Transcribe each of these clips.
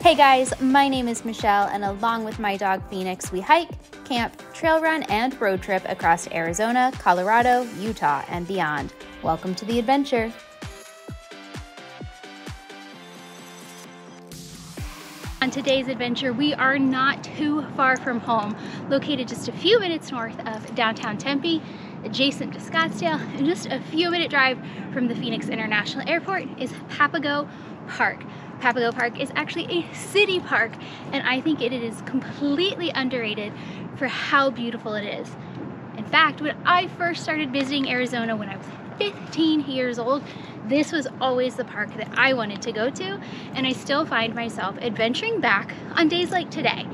Hey guys, my name is Michelle, and along with my dog Phoenix, we hike, camp, trail run, and road trip across Arizona, Colorado, Utah, and beyond. Welcome to the adventure. On today's adventure, we are not too far from home, located just a few minutes north of downtown Tempe, adjacent to Scottsdale, and just a few minute drive from the Phoenix International Airport is Papago Park. Papago Park is actually a city park, and I think it is completely underrated for how beautiful it is. In fact, when I first started visiting Arizona when I was 15 years old, this was always the park that I wanted to go to, and I still find myself adventuring back on days like today.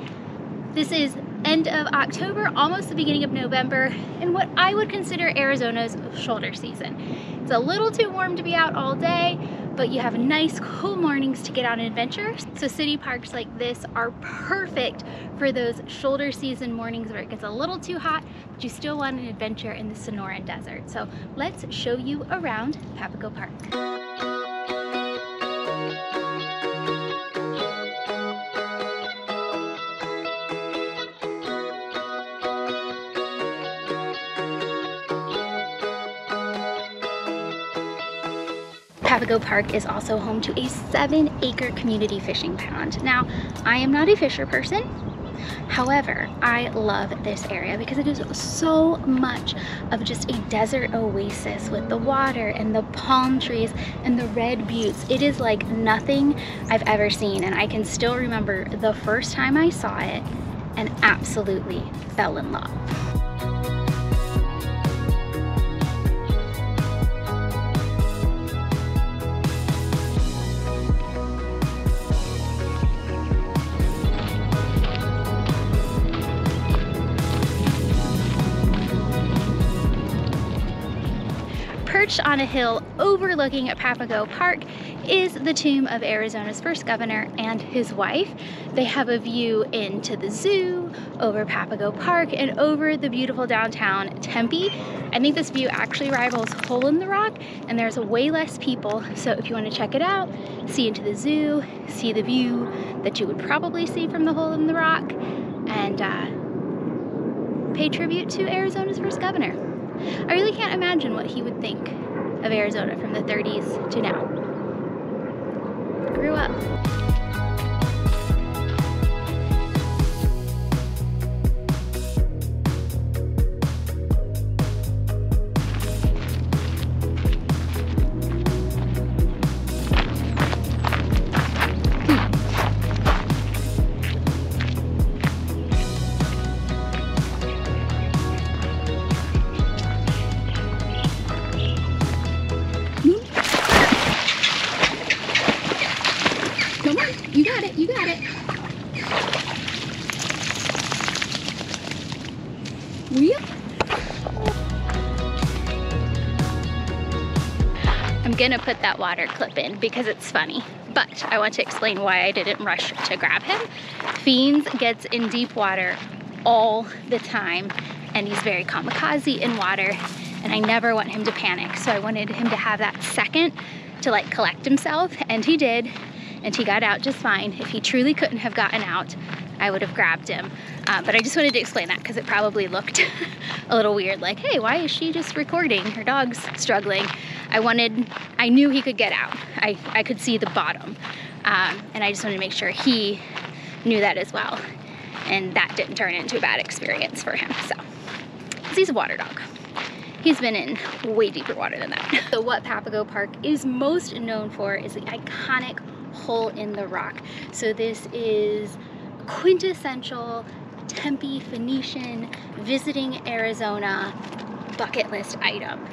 This is end of October, almost the beginning of November, and what I would consider Arizona's shoulder season. It's a little too warm to be out all day, but you have nice cool mornings to get out and adventure. So city parks like this are perfect for those shoulder season mornings where it gets a little too hot, but you still want an adventure in the Sonoran Desert. So let's show you around Papago Park. Papago Park is also home to a 7-acre community fishing pond. Now, I am not a fisher person. However, I love this area because it is so much of just a desert oasis with the water and the palm trees and the red buttes. It is like nothing I've ever seen, and I can still remember the first time I saw it and absolutely fell in love. Perched on a hill overlooking Papago Park is the tomb of Arizona's first governor and his wife. They have a view into the zoo, over Papago Park, and over the beautiful downtown Tempe. I think this view actually rivals Hole in the Rock, and there's way less people. So if you want to check it out, see into the zoo, see the view that you would probably see from the Hole in the Rock, and pay tribute to Arizona's first governor. I really can't imagine what he would think of Arizona from the 30s to now. Grew up. You got it. I'm gonna put that water clip in because it's funny, but I want to explain why I didn't rush to grab him. Fiends gets in deep water all the time, and he's very kamikaze in water, and I never want him to panic, so I wanted him to have that second to like collect himself, and he did. And he got out just fine. If he truly couldn't have gotten out, I would have grabbed him. But I just wanted to explain that because it probably looked a little weird, like, hey, why is she just recording? Her dog's struggling. I knew he could get out. I could see the bottom. And I just wanted to make sure he knew that as well. And that didn't turn into a bad experience for him. So, because he's a water dog. He's been in way deeper water than that. So what Papago Park is most known for is the iconic Hole in the Rock. So this is quintessential Tempe Phoenician visiting Arizona bucket list item.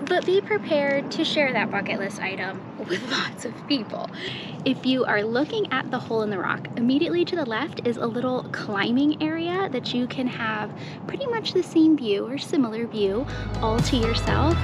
But be prepared to share that bucket list item with lots of people. If you are looking at the Hole in the Rock, immediately to the left is a little climbing area that you can have pretty much the same view or similar view all to yourself.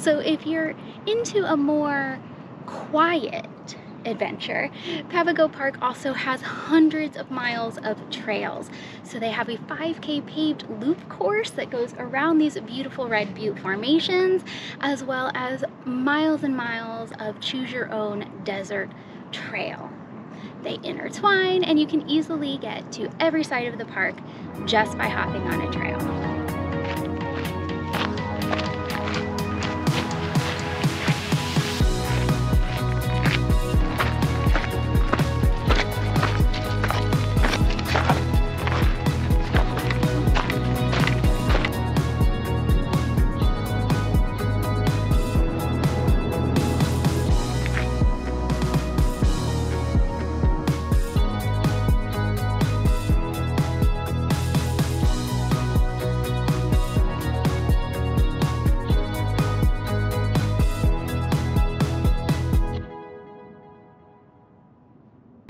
So if you're into a more quiet adventure, Papago Park also has hundreds of miles of trails. So they have a 5K paved loop course that goes around these beautiful Red Butte formations, as well as miles and miles of choose your own desert trail. They intertwine, and you can easily get to every side of the park just by hopping on a trail.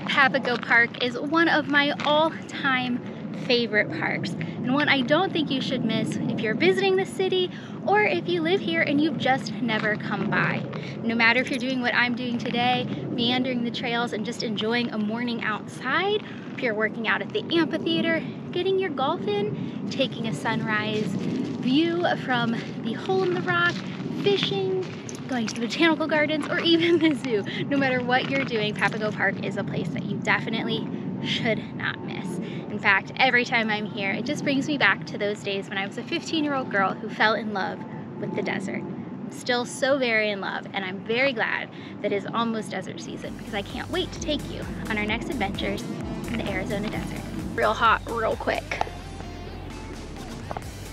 Papago Park is one of my all-time favorite parks, and one I don't think you should miss if you're visiting the city or if you live here and you've just never come by. No matter if you're doing what I'm doing today, meandering the trails and just enjoying a morning outside, if you're working out at the amphitheater, getting your golf in, taking a sunrise view from the hole in the rock, fishing, going to the botanical gardens, or even the zoo. No matter what you're doing, Papago Park is a place that you definitely should not miss. In fact, every time I'm here, it just brings me back to those days when I was a 15-year-old girl who fell in love with the desert. I'm still so very in love, and I'm very glad that it's almost desert season, because I can't wait to take you on our next adventures in the Arizona desert. Real hot, real quick.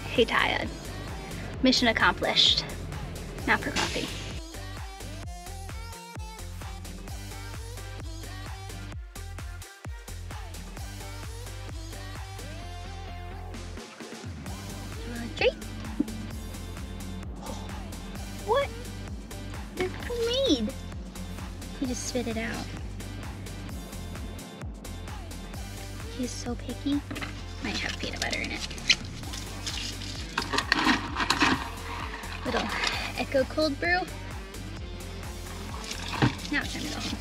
Hey, tired. Mission accomplished. Now for coffee. Drink. What? It's homemade. He just spit it out. He's so picky. Might have peanut butter in it. Little Echo cold brew. Now it's time to go home.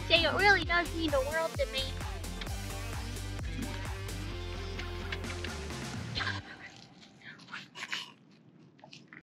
Jay, it really does mean the world to me.